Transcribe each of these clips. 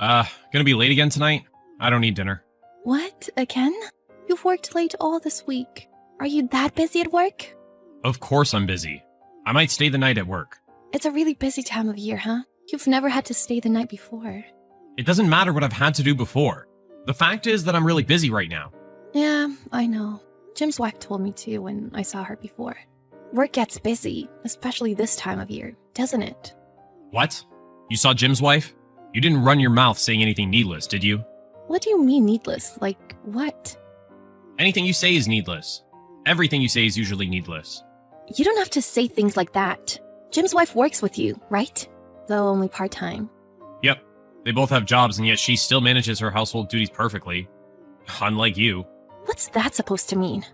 Gonna be late again tonight? I don't need dinner. What? Again? You've worked late all this week. Are you that busy at work? Of course I'm busy. I might stay the night at work. It's a really busy time of year, huh? You've never had to stay the night before. It doesn't matter what I've had to do before. The fact is that I'm really busy right now. Yeah, I know. Jim's wife told me too when I saw her before. Work gets busy, especially this time of year, doesn't it? What? You saw Jim's wife? You didn't run your mouth saying anything needless, did you? What do you mean needless? Like, what? Anything you say is needless. Everything you say is usually needless. You don't have to say things like that. Jim's wife works with you, right? Though only part-time. Yep. They both have jobs and yet she still manages her household duties perfectly. Unlike you. What's that supposed to mean?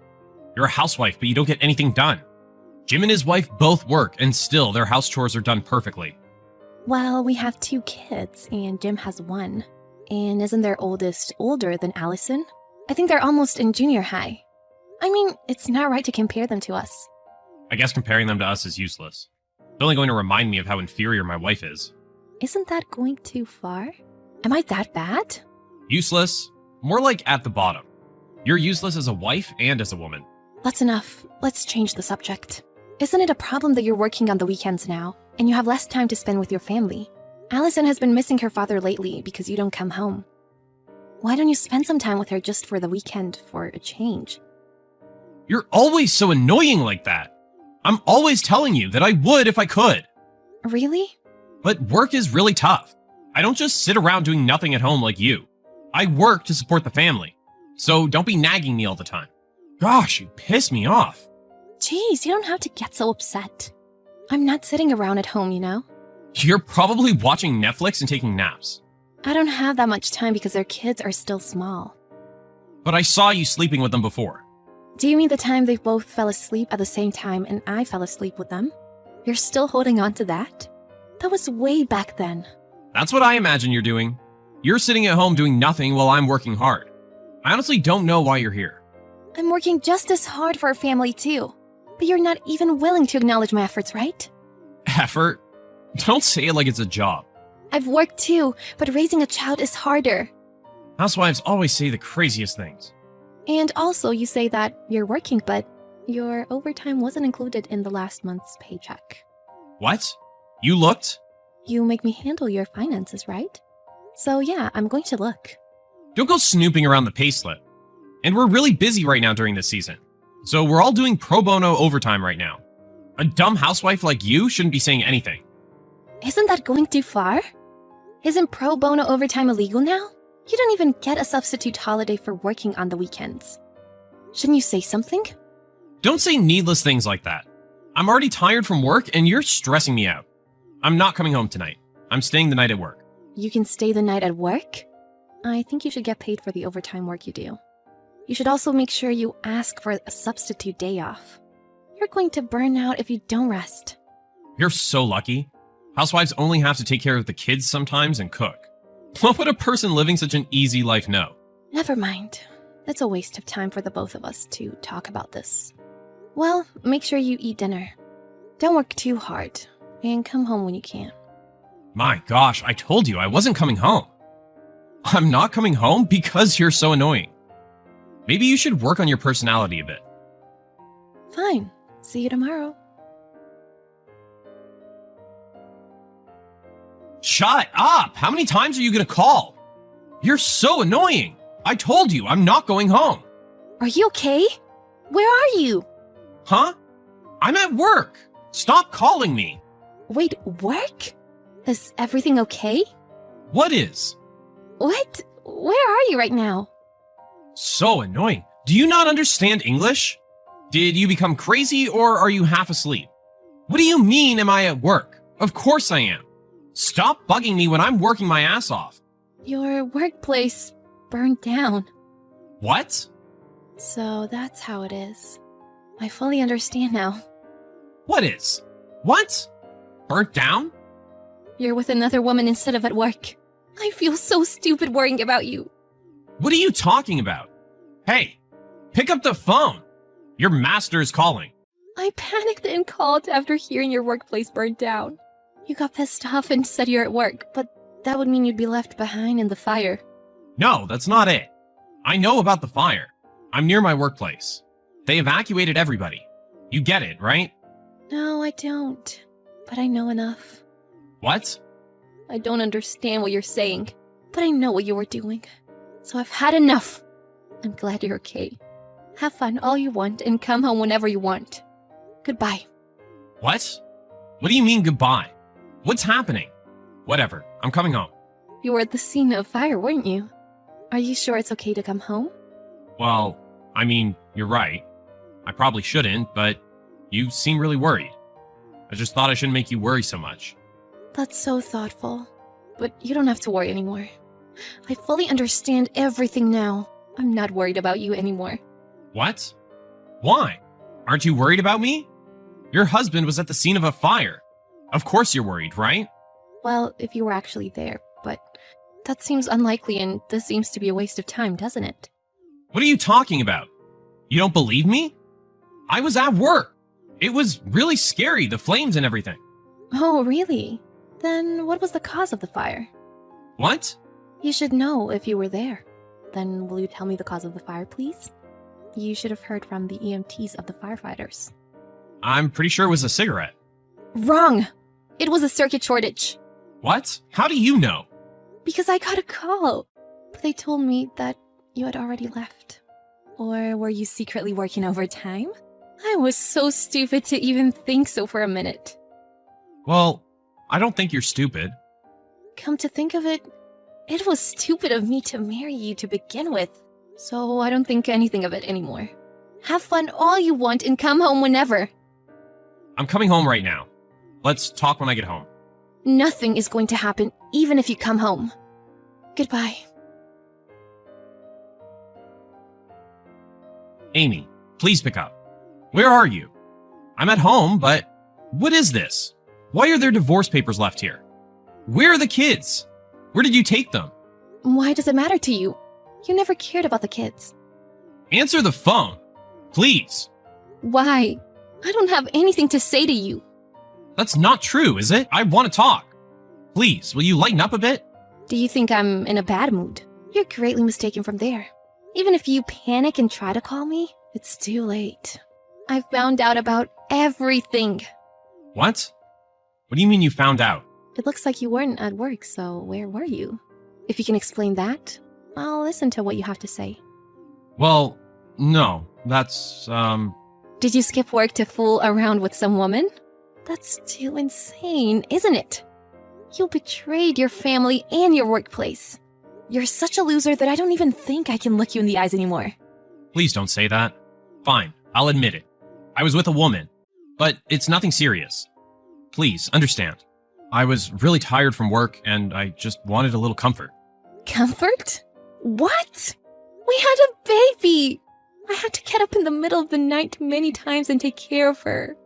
You're a housewife, but you don't get anything done. Jim and his wife both work, and still their house chores are done perfectly. Well, we have 2 kids, and Jim has 1. And isn't their oldest older than Allison? I think they're almost in junior high. I mean, it's not right to compare them to us. I guess comparing them to us is useless. It's only going to remind me of how inferior my wife is. Isn't that going too far? Am I that bad? Useless? More like at the bottom. You're useless as a wife and as a woman. That's enough. Let's change the subject. Isn't it a problem that you're working on the weekends now, and you have less time to spend with your family? Allison has been missing her father lately because you don't come home. Why don't you spend some time with her just for the weekend for a change? You're always so annoying like that. I'm always telling you that I would if I could. Really? But work is really tough. I don't just sit around doing nothing at home like you. I work to support the family. So don't be nagging me all the time. Gosh, you piss me off. Jeez, you don't have to get so upset. I'm not sitting around at home, you know? You're probably watching Netflix and taking naps. I don't have that much time because their kids are still small. But I saw you sleeping with them before. Do you mean the time they both fell asleep at the same time and I fell asleep with them? You're still holding on to that? That was way back then. That's what I imagine you're doing. You're sitting at home doing nothing while I'm working hard. I honestly don't know why you're here. I'm working just as hard for our family too. But you're not even willing to acknowledge my efforts, right? Effort? Don't say it like it's a job. I've worked too, but raising a child is harder. Housewives always say the craziest things. And also you say that you're working, but your overtime wasn't included in the last month's paycheck. What? You looked? You make me handle your finances, right? So yeah, I'm going to look. Don't go snooping around the payslip. And we're really busy right now during this season. So we're all doing pro bono overtime right now. A dumb housewife like you shouldn't be saying anything. Isn't that going too far? Isn't pro bono overtime illegal now? You don't even get a substitute holiday for working on the weekends. Shouldn't you say something? Don't say needless things like that. I'm already tired from work and you're stressing me out. I'm not coming home tonight. I'm staying the night at work. You can stay the night at work? I think you should get paid for the overtime work you do. You should also make sure you ask for a substitute day off. You're going to burn out if you don't rest. You're so lucky. Housewives only have to take care of the kids sometimes and cook. What would a person living such an easy life know? Never mind. It's a waste of time for the both of us to talk about this. Well, make sure you eat dinner. Don't work too hard, and come home when you can. My gosh, I told you I wasn't coming home. I'm not coming home because you're so annoying. Maybe you should work on your personality a bit. Fine. See you tomorrow. Shut up! How many times are you gonna call? You're so annoying! I told you, I'm not going home. Are you okay? Where are you? Huh? I'm at work. Stop calling me. Wait, work? Is everything okay? What is? What? Where are you right now? So annoying. Do you not understand English? Did you become crazy or are you half asleep? What do you mean am I at work? Of course I am. Stop bugging me when I'm working my ass off. Your workplace burned down. What? So that's how it is. I fully understand now. What is? What? Burnt down? You're with another woman instead of at work. I feel so stupid worrying about you. What are you talking about? Hey, pick up the phone. Your master is calling. I panicked and called after hearing your workplace burned down. You got pissed off and said you're at work, but That would mean you'd be left behind in the fire. No, that's not it. I know about the fire. I'm near my workplace. They evacuated everybody. You get it, right? No, I don't. But I know enough. What? I don't understand what you're saying, but I know what you were doing. So I've had enough. I'm glad you're okay. Have fun all you want and come home whenever you want. Goodbye. What? What do you mean goodbye? What's happening? Whatever, I'm coming home. You were at the scene of fire, weren't you? Are you sure it's okay to come home? Well, I mean, you're right. I probably shouldn't, but you seem really worried. I just thought I shouldn't make you worry so much. That's so thoughtful. But you don't have to worry anymore. I fully understand everything now. I'm not worried about you anymore. What? Why? Aren't you worried about me? Your husband was at the scene of a fire. Of course you're worried, right? Well, if you were actually there, but that seems unlikely and this seems to be a waste of time, doesn't it? What are you talking about? You don't believe me? I was at work. It was really scary, the flames and everything. Oh, really? Then what was the cause of the fire? What? You should know if you were there. Then will you tell me the cause of the fire, please? You should have heard from the EMTs of the firefighters. I'm pretty sure it was a cigarette. Wrong! It was a circuit shortage. What? How do you know? Because I got a call. But they told me that you had already left. Or were you secretly working overtime? I was so stupid to even think so for a minute. Well, I don't think you're stupid. Come to think of it, it was stupid of me to marry you to begin with. So I don't think anything of it anymore. Have fun all you want and come home whenever. I'm coming home right now. Let's talk when I get home. Nothing is going to happen, even if you come home. Goodbye. Amy, please pick up. Where are you? I'm at home, but what is this? Why are there divorce papers left here? Where are the kids? Where did you take them? Why does it matter to you? You never cared about the kids. Answer the phone, please. Why? I don't have anything to say to you. That's not true, is it? I want to talk. Please, will you lighten up a bit? Do you think I'm in a bad mood? You're greatly mistaken from there. Even if you panic and try to call me, it's too late. I found out about everything. What? What do you mean you found out? It looks like you weren't at work, so where were you? If you can explain that, I'll listen to what you have to say. Well, no, that's, Did you skip work to fool around with some woman? That's too insane, isn't it? You betrayed your family and your workplace. You're such a loser that I don't even think I can look you in the eyes anymore. Please don't say that. Fine, I'll admit it. I was with a woman, but it's nothing serious. Please, understand. I was really tired from work and I just wanted a little comfort. Comfort? What? We had a baby! I had to get up in the middle of the night many times and take care of her.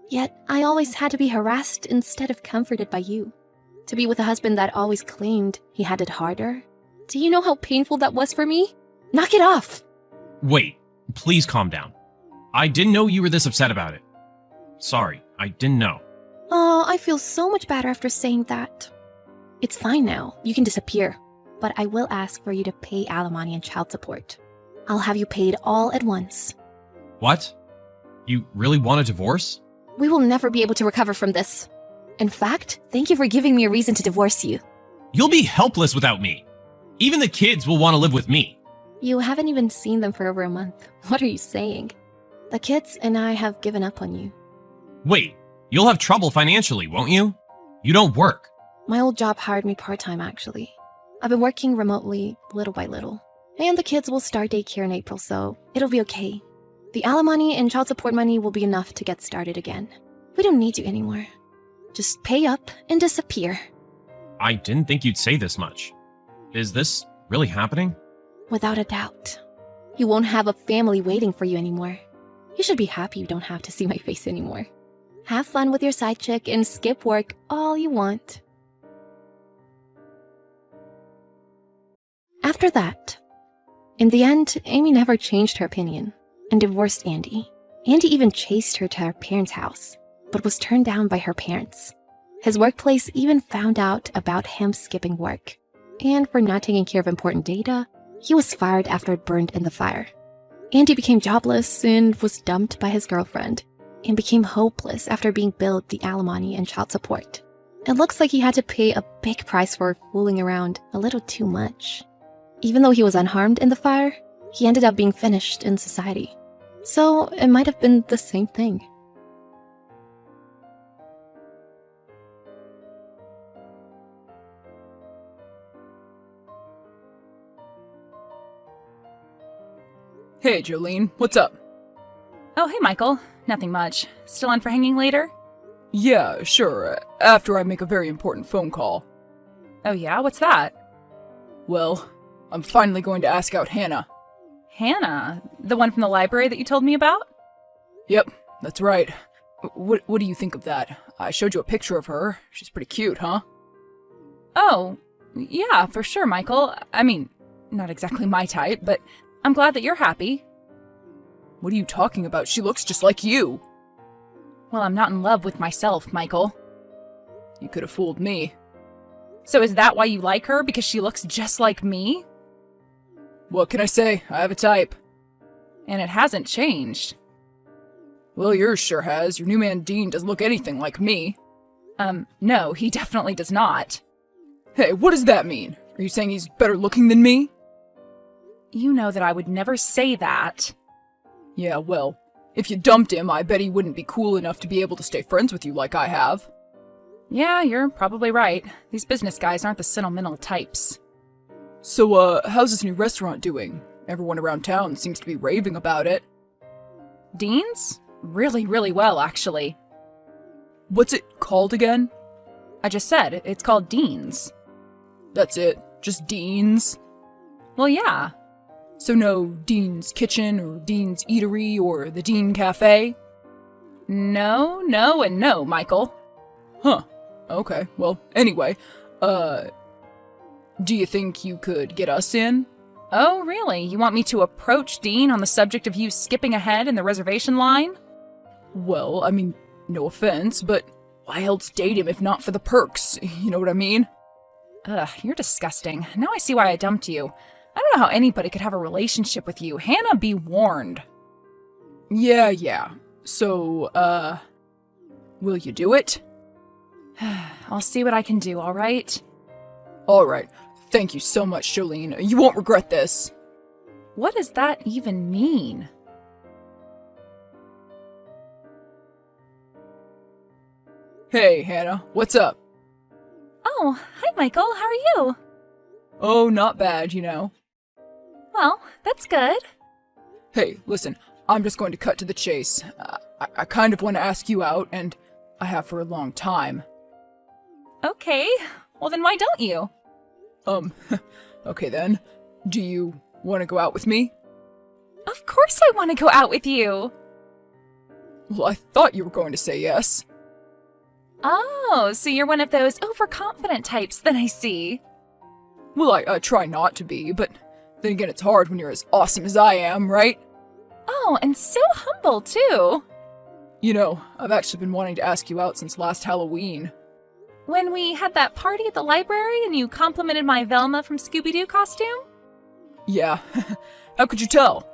Yet, I always had to be harassed instead of comforted by you. To be with a husband that always claimed he had it harder. Do you know how painful that was for me? Knock it off! Wait, please calm down. I didn't know you were this upset about it. Sorry, I didn't know. Oh, I feel so much better after saying that. It's fine now. You can disappear. But I will ask for you to pay alimony and child support. I'll have you paid all at once. What? You really want a divorce? We will never be able to recover from this. In fact, thank you for giving me a reason to divorce you. You'll be helpless without me. Even the kids will want to live with me. You haven't even seen them for over a month. What are you saying? The kids and I have given up on you. Wait, you'll have trouble financially, won't you? You don't work. My old job hired me part-time, actually. I've been working remotely, little by little. And the kids will start daycare in April, so it'll be okay. The alimony and child support money will be enough to get started again. We don't need you anymore. Just pay up and disappear. I didn't think you'd say this much. Is this really happening? Without a doubt. You won't have a family waiting for you anymore. You should be happy you don't have to see my face anymore. Have fun with your side chick and skip work all you want. After that, in the end, Amy never changed her opinion and divorced Andy. Andy even chased her to her parents' house, but was turned down by her parents. His workplace even found out about him skipping work. And for not taking care of important data, he was fired after it burned in the fire. Andy became jobless and was dumped by his girlfriend, and became hopeless after being billed the alimony and child support. It looks like he had to pay a big price for fooling around a little too much. Even though he was unharmed in the fire, he ended up being finished in society. So it might have been the same thing. Hey, Jolene, what's up? Oh, hey, Michael. Nothing much. Still on for hanging later? Yeah, sure, after I make a very important phone call. Oh, yeah? What's that? Well, I'm finally going to ask out Hannah. Hannah? The one from the library that you told me about? Yep, that's right. What do you think of that? I showed you a picture of her. She's pretty cute, huh? Oh, yeah, for sure, Michael. I mean, not exactly my type, but I'm glad that you're happy. What are you talking about? She looks just like you. Well, I'm not in love with myself, Michael. You could have fooled me. So is that why you like her? Because she looks just like me? What can I say? I have a type. And it hasn't changed. Well, yours sure has. Your new man Dean doesn't look anything like me. No, he definitely does not. Hey, what does that mean? Are you saying he's better looking than me? You know that I would never say that. Yeah, well, if you dumped him, I bet he wouldn't be cool enough to be able to stay friends with you like I have. Yeah, you're probably right. These business guys aren't the sentimental types. So, how's this new restaurant doing? Everyone around town seems to be raving about it. Dean's? Really, really well, actually. What's it called again? I just said, it's called Dean's. That's it? Just Dean's? Well, yeah. So no Dean's Kitchen or Dean's Eatery or the Dean Cafe? No, no, and no, Michael. Huh. Okay, well, anyway, do you think you could get us in? Oh, really? You want me to approach Dean on the subject of you skipping ahead in the reservation line? Well, I mean, no offense, but why else date him if not for the perks? You know what I mean? Ugh, you're disgusting. Now I see why I dumped you. I don't know how anybody could have a relationship with you. Hannah, be warned. Yeah. So, will you do it? I'll see what I can do, alright? Alright. Thank you so much, Jolene. You won't regret this. What does that even mean? Hey, Hannah, what's up? Oh, hi, Michael. How are you? Oh, not bad, you know. Well, that's good. Hey, listen, I'm just going to cut to the chase. I kind of want to ask you out, and I have for a long time. Okay. Well, then why don't you? Okay then. Do you want to go out with me? Of course I want to go out with you. Well, I thought you were going to say yes. Oh, so you're one of those overconfident types, then I see. Well, I try not to be, but then again, it's hard when you're as awesome as I am, right? Oh, and so humble, too. You know, I've actually been wanting to ask you out since last Halloween. When we had that party at the library and you complimented my Velma from Scooby-Doo costume? Yeah. How could you tell?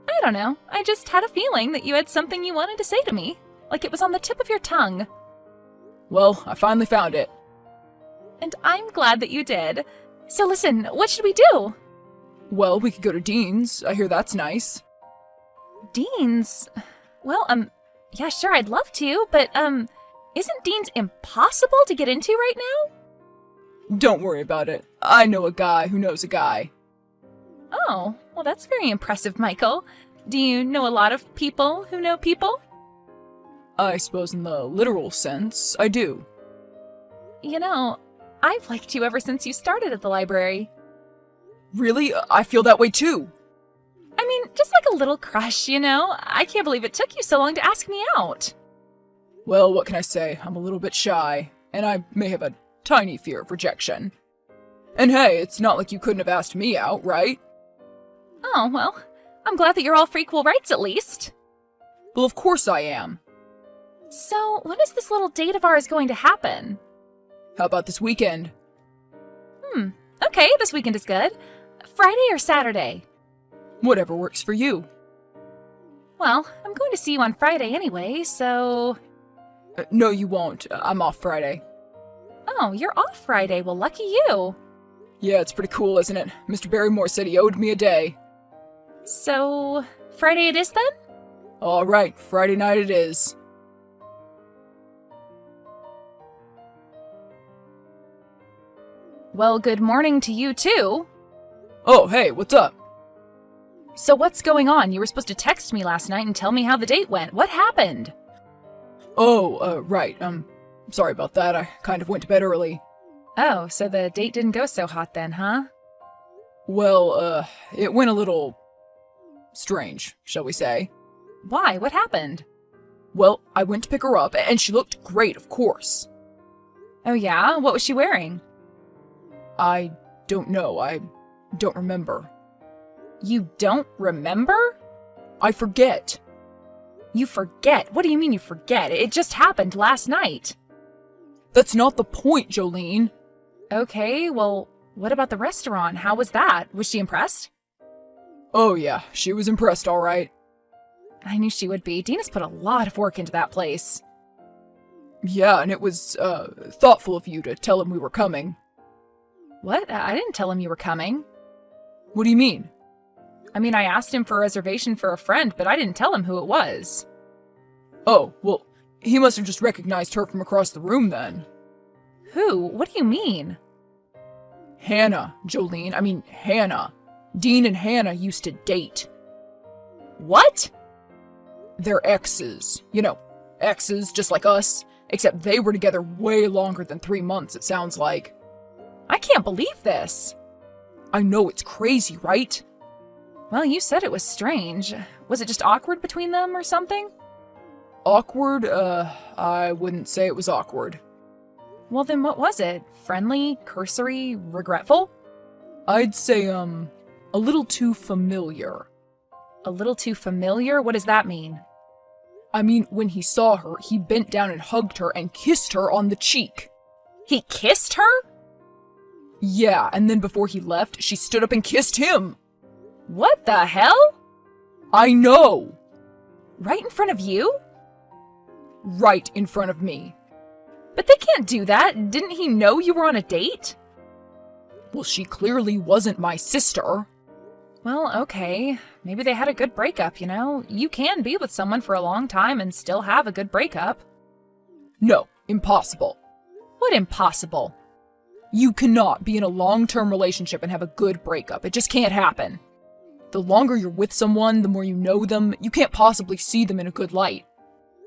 I don't know. I just had a feeling that you had something you wanted to say to me. Like it was on the tip of your tongue. Well, I finally found it. And I'm glad that you did. So listen, what should we do? Well, we could go to Dean's. I hear that's nice. Dean's? Well, yeah, sure, I'd love to, but, isn't Dean's impossible to get into right now? Don't worry about it. I know a guy who knows a guy. Oh, well, that's very impressive, Michael. Do you know a lot of people who know people? I suppose in the literal sense, I do. You know, I've liked you ever since you started at the library. Really? I feel that way too. I mean, just like a little crush, you know? I can't believe it took you so long to ask me out. Well, what can I say? I'm a little bit shy, and I may have a tiny fear of rejection. And hey, it's not like you couldn't have asked me out, right? Oh, well, I'm glad that you're all for equal rights at least. Well, of course I am. So, when is this little date of ours going to happen? How about this weekend? Okay, this weekend is good. Friday or Saturday? Whatever works for you. Well, I'm going to see you on Friday anyway, so... No, you won't. I'm off Friday. Oh, you're off Friday. Well, lucky you. Yeah, it's pretty cool, isn't it? Mr. Barrymore said he owed me a day. So, Friday it is then? All right, Friday night it is. Well, good morning to you too. Oh, hey, what's up? So what's going on? You were supposed to text me last night and tell me how the date went. What happened? Oh, right. Sorry about that. I kind of went to bed early. Oh, so the date didn't go so hot then, huh? Well, it went a little strange, shall we say. Why? What happened? Well, I went to pick her up, and she looked great, of course. Oh yeah? What was she wearing? I don't know. I don't remember. You don't remember? I forget. You forget? What do you mean you forget? It just happened last night. That's not the point, Jolene. Okay, well, what about the restaurant? How was that? Was she impressed? Oh yeah, she was impressed, all right. I knew she would be. Dina's put a lot of work into that place. Yeah, and it was, thoughtful of you to tell him we were coming. What? I didn't tell him you were coming. What do you mean? I mean, I asked him for a reservation for a friend, but I didn't tell him who it was. Oh, well, he must have just recognized her from across the room then. Who? What do you mean? Hannah, Jolene. I mean, Hannah. Dean and Hannah used to date. What? They're exes. You know, exes just like us, except they were together way longer than 3 months, it sounds like. I can't believe this. I know it's crazy, right? Well, you said it was strange. Was it just awkward between them or something? Awkward? I wouldn't say it was awkward. Well, then what was it? Friendly? Cursory? Regretful? I'd say, a little too familiar. A little too familiar? What does that mean? I mean, when he saw her, he bent down and hugged her and kissed her on the cheek. He kissed her? Yeah, and then before he left, she stood up and kissed him. What the hell? I know! Right in front of you? Right in front of me. But they can't do that. Didn't he know you were on a date? Well, she clearly wasn't my sister. Well, okay. Maybe they had a good breakup, you know? You can be with someone for a long time and still have a good breakup. No, impossible. What impossible? You cannot be in a long-term relationship and have a good breakup. It just can't happen. The longer you're with someone, the more you know them, you can't possibly see them in a good light.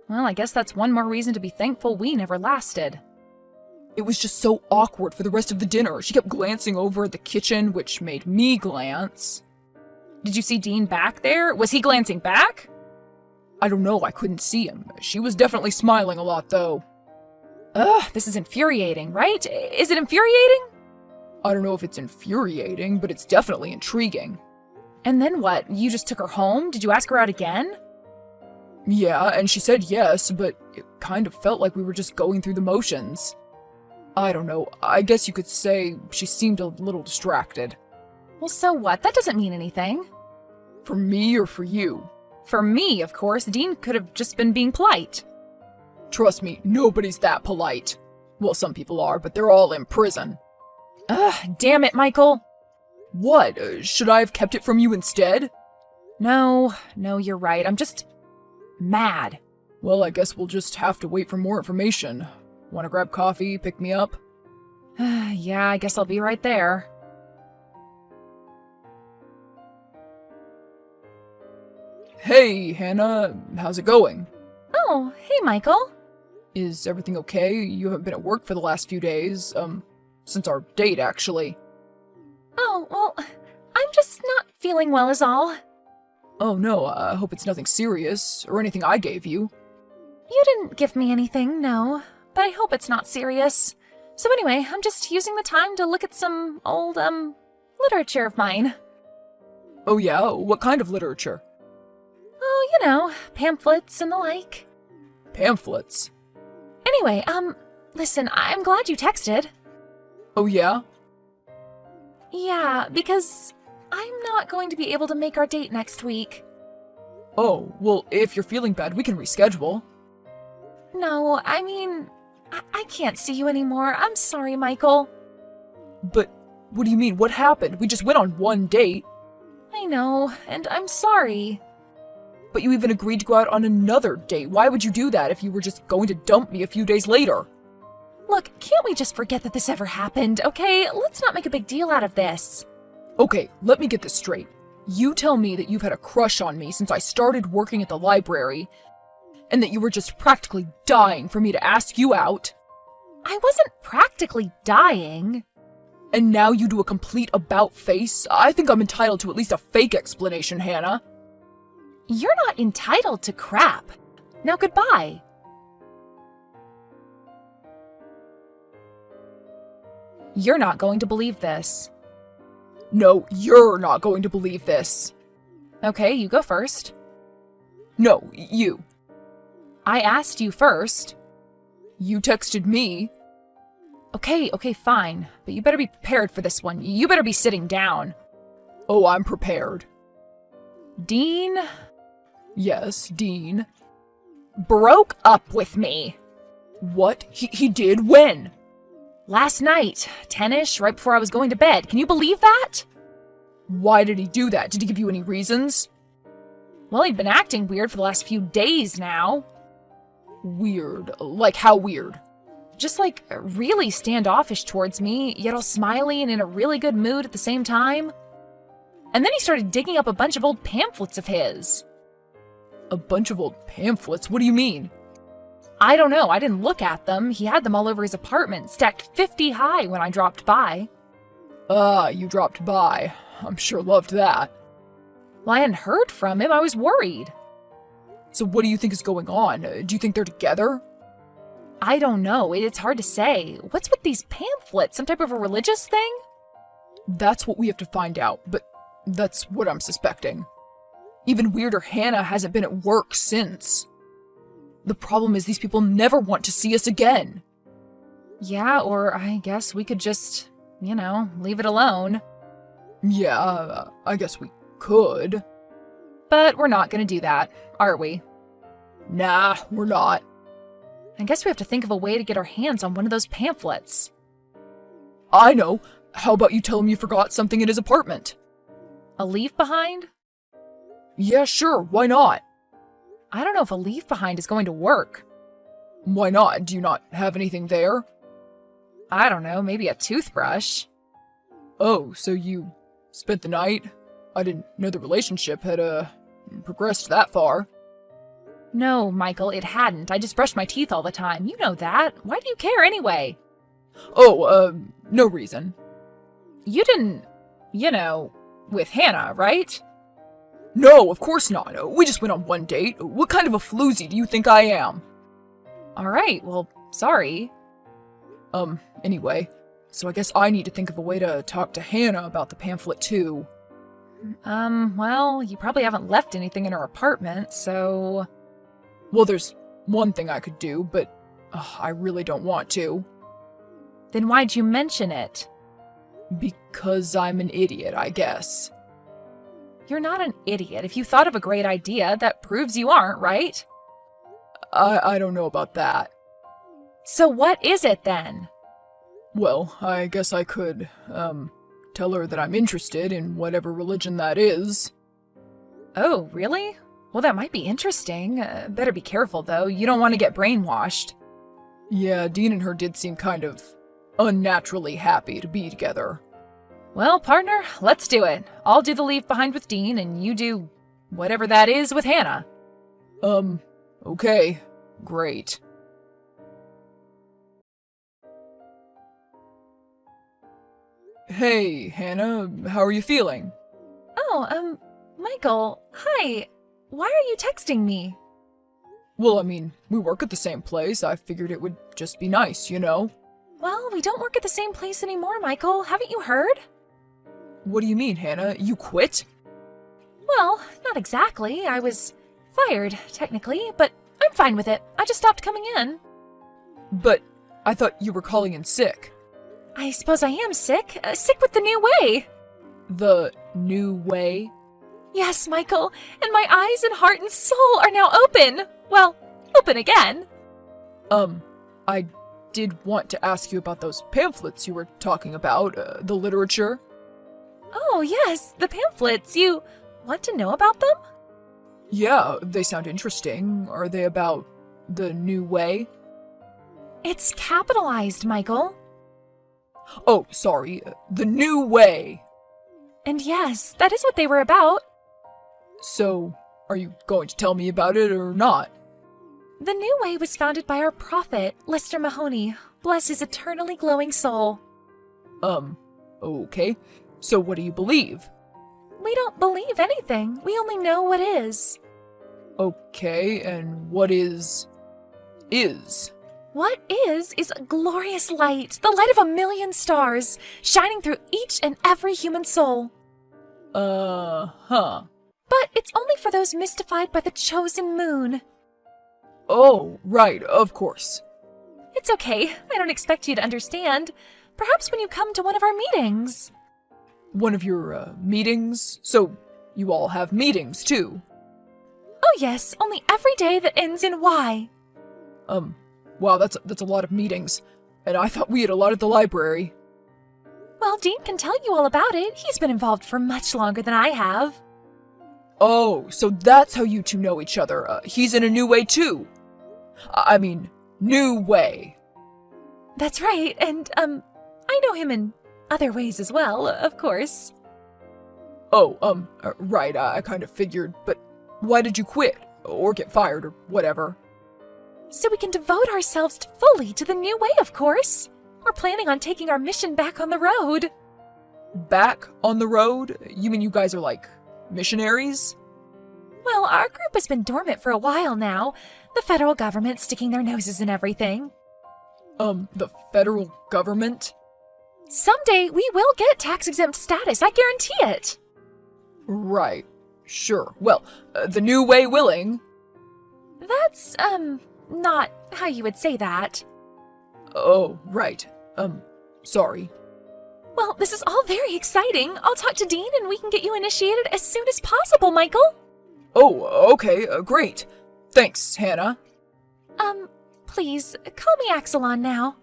Well, I guess that's one more reason to be thankful we never lasted. It was just so awkward for the rest of the dinner. She kept glancing over at the kitchen, which made me glance. Did you see Dean back there? Was he glancing back? I don't know, I couldn't see him. She was definitely smiling a lot, though. Ugh, this is infuriating, right? Is it infuriating? I don't know if it's infuriating, but it's definitely intriguing. And then what? You just took her home? Did you ask her out again? Yeah, and she said yes, but it kind of felt like we were just going through the motions. I don't know, I guess you could say she seemed a little distracted. Well, so what? That doesn't mean anything. For me or for you? For me, of course. Dean could have just been being polite. Trust me, nobody's that polite. Well, some people are, but they're all in prison. Ugh, damn it, Michael. What? Should I have kept it from you instead? No, you're right. I'm just mad. Well, I guess we'll just have to wait for more information. Want to grab coffee, pick me up? Yeah, I guess I'll be right there. Hey, Hannah, how's it going? Oh, hey, Michael. Is everything okay? You haven't been at work for the last few days, since our date, actually. Oh, well, I'm just not feeling well is all. Oh no, I hope it's nothing serious, or anything I gave you. You didn't give me anything, no, but I hope it's not serious. So anyway, I'm just using the time to look at some old, literature of mine. Oh yeah? What kind of literature? Oh, you know, pamphlets and the like. pamphlets. Anyway, listen, I'm glad you texted. Oh yeah? Yeah, because I'm not going to be able to make our date next week. Oh, well, if you're feeling bad, we can reschedule. No, I mean, I can't see you anymore. I'm sorry, Michael. But what do you mean? What happened? We just went on one date. I know, and I'm sorry. But you even agreed to go out on another date. Why would you do that if you were just going to dump me a few days later? Look, can't we just forget that this ever happened, okay? Let's not make a big deal out of this. Okay, let me get this straight. You tell me that you've had a crush on me since I started working at the library, and that you were just practically dying for me to ask you out. I wasn't practically dying. And now you do a complete about-face? I think I'm entitled to at least a fake explanation, Hannah. You're not entitled to crap. Now goodbye. You're not going to believe this. No, you're not going to believe this. Okay, you go first. No, you. I asked you first. You texted me. Okay, fine. But you better be prepared for this one. You better be sitting down. Oh, I'm prepared. Dean Yes, Dean. broke up with me. What? He did? When? Last night, 10-ish, right before I was going to bed. Can you believe that? Why did he do that? Did he give you any reasons? Well, he'd been acting weird for the last few days now. Weird. Like how weird? Just like really standoffish towards me, yet all smiley and in a really good mood at the same time. And then he started digging up a bunch of old pamphlets of his. A bunch of old pamphlets? What do you mean? I don't know, I didn't look at them. He had them all over his apartment, stacked 50 high when I dropped by. Ah, you dropped by. I'm sure loved that. Well, I hadn't heard from him, I was worried. So what do you think is going on? Do you think they're together? I don't know, it's hard to say. What's with these pamphlets? Some type of a religious thing? That's what we have to find out, but that's what I'm suspecting. Even weirder, Hannah hasn't been at work since. The problem is these people never want to see us again. Yeah, or I guess we could just, leave it alone. Yeah, I guess we could. But we're not gonna do that, are we? Nah, we're not. I guess we have to think of a way to get our hands on one of those pamphlets. I know. How about you tell him you forgot something in his apartment? A leave behind? Yeah, sure, why not? I don't know if a leave behind is going to work. Why not? Do you not have anything there? I don't know, maybe a toothbrush. Oh, so you spent the night? I didn't know the relationship had, progressed that far. No, Michael, it hadn't. I just brushed my teeth all the time. You know that. Why do you care anyway? Oh, no reason. You didn't, with Hannah, right? No, of course not. We just went on one date. What kind of a floozy do you think I am? All right, well, sorry. Anyway, so I guess I need to think of a way to talk to Hannah about the pamphlet too. Well, you probably haven't left anything in her apartment, so... Well, there's one thing I could do, but I really don't want to. Then why'd you mention it? Because I'm an idiot, I guess. You're not an idiot. If you thought of a great idea, that proves you aren't, right? I don't know about that. So what is it then? Well, I guess I could, tell her that I'm interested in whatever religion that is. Oh, really? Well, that might be interesting. Better be careful, though. You don't want to get brainwashed. Yeah, Dean and her did seem kind of unnaturally happy to be together. Well, partner, let's do it. I'll do the leave behind with Dean, and you do whatever that is with Hannah. Okay. Great. Hey, Hannah, how are you feeling? Oh, Michael, hi. Why are you texting me? Well, I mean, we work at the same place. I figured it would just be nice, you know? Well, we don't work at the same place anymore, Michael. Haven't you heard? What do you mean, Hannah? You quit? Well, not exactly. I was fired, technically, but I'm fine with it. I just stopped coming in. But I thought you were calling in sick. I suppose I am sick. Sick with the new way. The new way? Yes, Michael, and my eyes and heart and soul are now open. Well, open again. I did want to ask you about those pamphlets you were talking about, the literature. Oh, yes, the pamphlets. You want to know about them? Yeah, they sound interesting. Are they about the new way? It's capitalized, Michael. Oh, sorry, the new way. And yes, that is what they were about. So, are you going to tell me about it or not? The New Way was founded by our prophet, Lester Mahoney. Bless his eternally glowing soul. Okay. So what do you believe? We don't believe anything. We only know what is. Okay, and what is? What is a glorious light, the light of a million stars, shining through each and every human soul. Huh. But it's only for those mystified by the chosen moon. Oh, right, of course. It's okay. I don't expect you to understand. Perhaps when you come to one of our meetings. One of your, meetings? So, you all have meetings, too? Oh yes, only every day that ends in Y. Wow, that's a lot of meetings. And I thought we had a lot at the library. Well, Dean can tell you all about it. He's been involved for much longer than I have. Oh, so that's how you two know each other. He's in a new way, too. I mean, new way. That's right, and, I know him in other ways as well, of course. Oh, right, I kind of figured, but why did you quit? Or get fired, or whatever? So we can devote ourselves fully to the new way, of course. We're planning on taking our mission back on the road. Back on the road? You mean you guys are like missionaries? Well, our group has been dormant for a while now. The federal government sticking their noses in everything. The federal government? Someday we will get tax-exempt status, I guarantee it. Right. Sure. Well, the new way willing. That's, not how you would say that. Oh, right. Sorry. Well, this is all very exciting. I'll talk to Dean and we can get you initiated as soon as possible, Michael. Oh, okay, great. Thanks, Hannah. Please, call me Axelon now.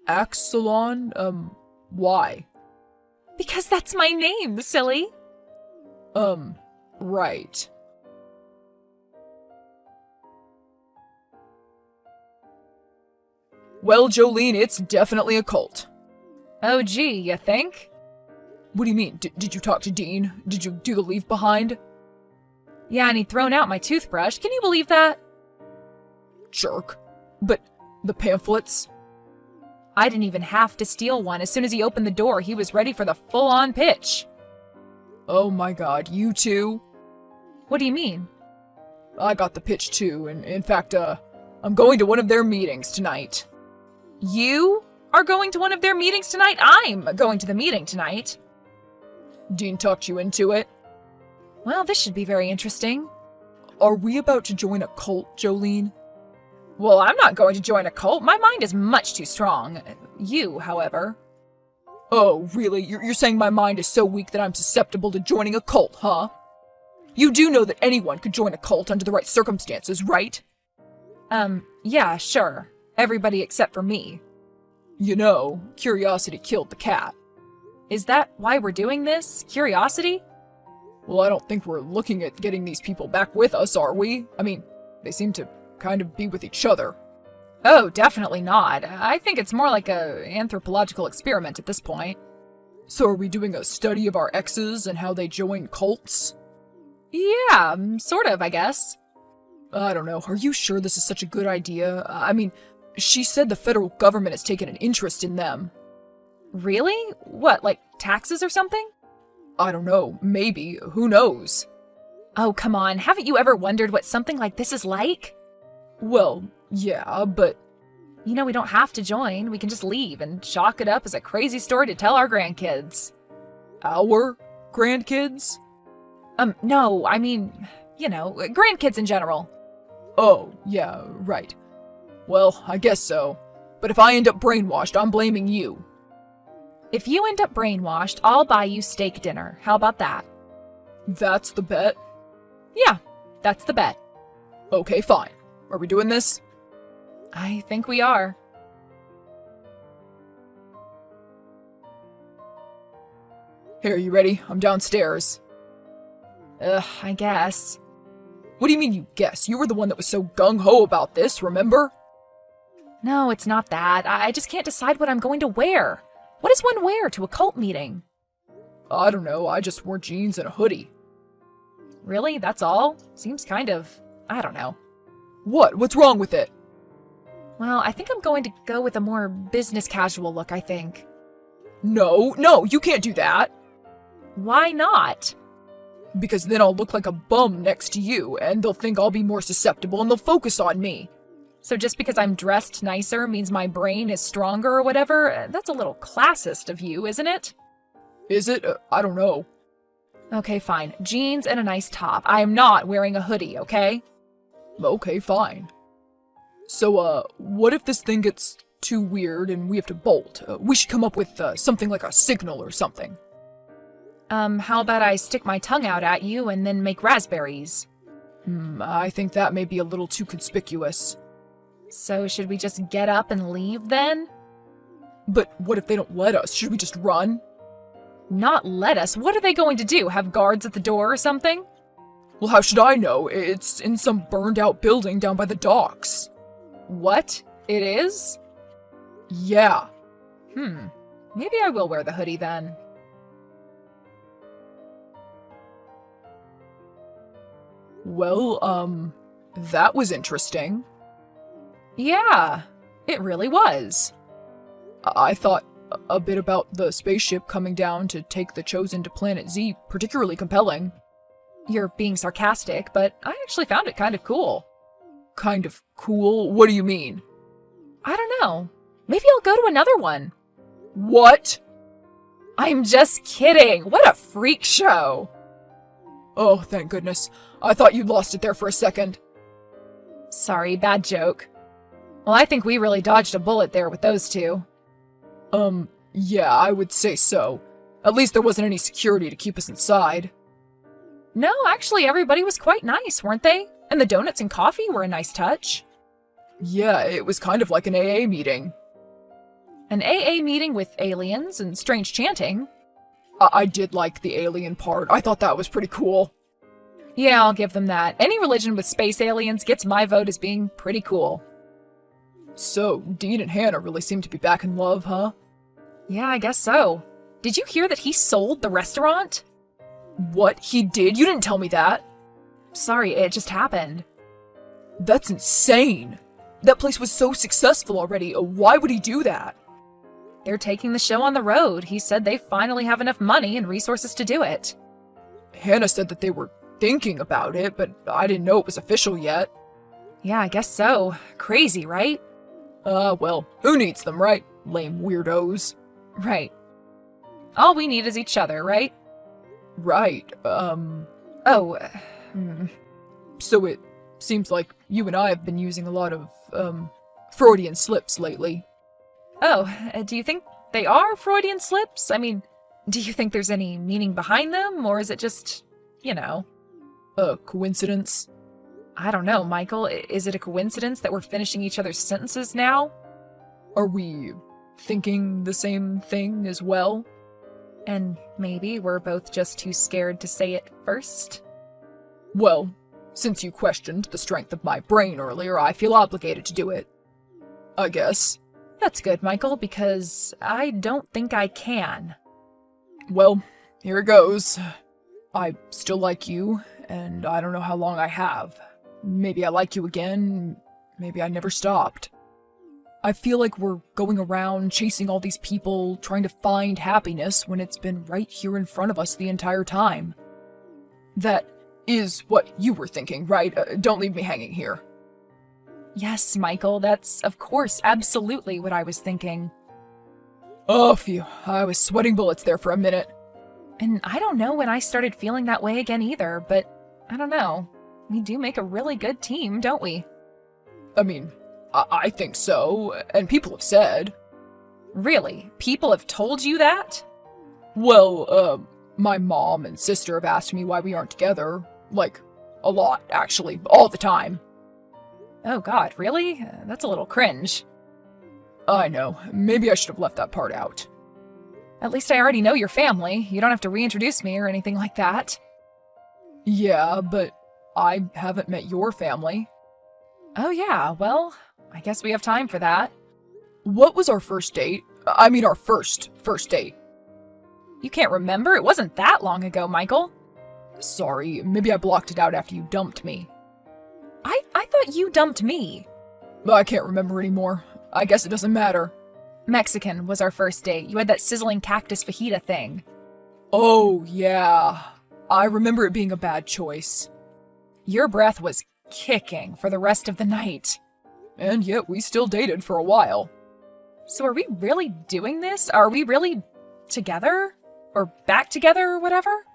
Axelon? Why? Because that's my name, silly. Right. Well, Jolene, it's definitely a cult. Oh, gee, you think? What do you mean? Did you talk to Dean? Did you do the leave behind? Yeah, and he'd thrown out my toothbrush. Can you believe that? Jerk. But the pamphlets? I didn't even have to steal one. As soon as he opened the door, he was ready for the full-on pitch. Oh my god, you too? What do you mean? I got the pitch too, and in fact, I'm going to one of their meetings tonight. You are going to one of their meetings tonight? I'm going to the meeting tonight. Dean talked you into it? Well, this should be very interesting. Are we about to join a cult, Jolene? Well, I'm not going to join a cult. My mind is much too strong. You, however. Oh, really? You're saying my mind is so weak that I'm susceptible to joining a cult, huh? You do know that anyone could join a cult under the right circumstances, right? Yeah, sure. Everybody except for me. You know, curiosity killed the cat. Is that why we're doing this? Curiosity? Well, I don't think we're looking at getting these people back with us, are we? I mean, they seem to kind of be with each other. Oh, definitely not. I think it's more like a anthropological experiment at this point. So are we doing a study of our exes and how they join cults? Yeah, sort of, I guess. I don't know. Are you sure this is such a good idea? I mean, she said the federal government has taken an interest in them. Really? What, like taxes or something? I don't know. Maybe. Who knows? Oh, come on. Haven't you ever wondered what something like this is like? Well, yeah, but... You know, we don't have to join. We can just leave and chalk it up as a crazy story to tell our grandkids. Our grandkids? No, I mean, you know, grandkids in general. Oh, yeah, right. Well, I guess so. But if I end up brainwashed, I'm blaming you. If you end up brainwashed, I'll buy you steak dinner. How about that? That's the bet? Yeah, that's the bet. Okay, fine. Are we doing this? I think we are. Here, you ready? I'm downstairs. I guess. What do you mean you guess? You were the one that was so gung-ho about this, remember? No, it's not that. I just can't decide what I'm going to wear. What does one wear to a cult meeting? I don't know, I just wore jeans and a hoodie. Really? That's all? Seems kind of... I don't know. What? What's wrong with it? Well, I think I'm going to go with a more business casual look, I think. No, you can't do that. Why not? Because then I'll look like a bum next to you, and they'll think I'll be more susceptible and they'll focus on me. So just because I'm dressed nicer means my brain is stronger or whatever? That's a little classist of you, isn't it? Is it? I don't know. Okay, fine. Jeans and a nice top. I am not wearing a hoodie, okay? Okay, fine. So, what if this thing gets too weird and we have to bolt? We should come up with something like a signal or something. How about I stick my tongue out at you and then make raspberries? I think that may be a little too conspicuous. So should we just get up and leave then? But what if they don't let us? Should we just run? Not let us? What are they going to do? Have guards at the door or something? Well, how should I know? It's in some burned out building down by the docks. What? It is? Yeah. Maybe I will wear the hoodie then. Well, that was interesting. Yeah, it really was. I thought a bit about the spaceship coming down to take the Chosen to Planet Z particularly compelling. You're being sarcastic, but I actually found it kind of cool. Kind of cool? What do you mean? I don't know. Maybe I'll go to another one. What? I'm just kidding. What a freak show. Oh, thank goodness. I thought you'd lost it there for a second. Sorry, bad joke. Well, I think we really dodged a bullet there with those two. Yeah, I would say so. At least there wasn't any security to keep us inside. No, actually, everybody was quite nice, weren't they? And the donuts and coffee were a nice touch. Yeah, it was kind of like an AA meeting. An AA meeting with aliens and strange chanting. I did like the alien part. I thought that was pretty cool. Yeah, I'll give them that. Any religion with space aliens gets my vote as being pretty cool. So, Dean and Hannah really seem to be back in love, huh? Yeah, I guess so. Did you hear that he sold the restaurant? What? He did? You didn't tell me that. Sorry, it just happened. That's insane. That place was so successful already. Why would he do that? They're taking the show on the road. He said they finally have enough money and resources to do it. Hannah said that they were thinking about it, but I didn't know it was official yet. Yeah, I guess so. Crazy, right? Well, who needs them, right? Lame weirdos. Right. All we need is each other, right? Right, Oh, So it seems like you and I have been using a lot of, Freudian slips lately. Do you think they are Freudian slips? I mean, do you think there's any meaning behind them, or is it just, A coincidence? I don't know, Michael. Is it a coincidence that we're finishing each other's sentences now? Are we thinking the same thing as well? And maybe we're both just too scared to say it first? Well, since you questioned the strength of my brain earlier, I feel obligated to do it. I guess. That's good, Michael, because I don't think I can. Well, here it goes. I still like you, and I don't know how long I have. Maybe I like you again, maybe I never stopped. I feel like we're going around chasing all these people, trying to find happiness when it's been right here in front of us the entire time. That is what you were thinking, right? Don't leave me hanging here. Yes, Michael, that's, of course, absolutely what I was thinking. Oh, phew. I was sweating bullets there for a minute. And I don't know when I started feeling that way again either, but I don't know. We do make a really good team, don't we? I mean, I think so, and people have said. Really? People have told you that? Well, my mom and sister have asked me why we aren't together. Like, a lot, actually, all the time. Oh god, really? That's a little cringe. I know, maybe I should have left that part out. At least I already know your family. You don't have to reintroduce me or anything like that. Yeah, but I haven't met your family. Oh yeah, well, I guess we have time for that. What was our first date? I mean, our first date. You can't remember? It wasn't that long ago, Michael. Sorry, maybe I blocked it out after you dumped me. I thought you dumped me. I can't remember anymore. I guess it doesn't matter. Mexican was our first date. You had that sizzling cactus fajita thing. Oh, yeah. I remember it being a bad choice. Your breath was kicking for the rest of the night. And yet we still dated for a while. So are we really doing this? Are we really together? Or back together or whatever?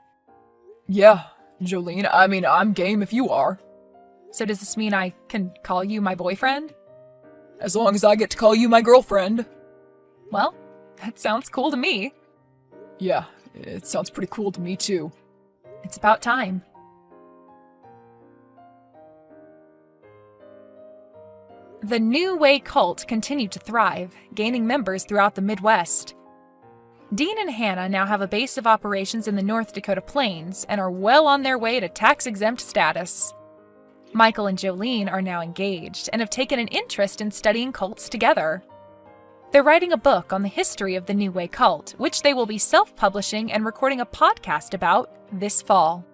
Yeah, Jolene, I mean, I'm game if you are. So does this mean I can call you my boyfriend? As long as I get to call you my girlfriend. Well, that sounds cool to me. Yeah, it sounds pretty cool to me too. It's about time. The New Way cult continued to thrive, gaining members throughout the Midwest. Dean and Hannah now have a base of operations in the North Dakota Plains and are well on their way to tax-exempt status. Michael and Jolene are now engaged and have taken an interest in studying cults together. They're writing a book on the history of the New Way cult, which they will be self-publishing and recording a podcast about this fall.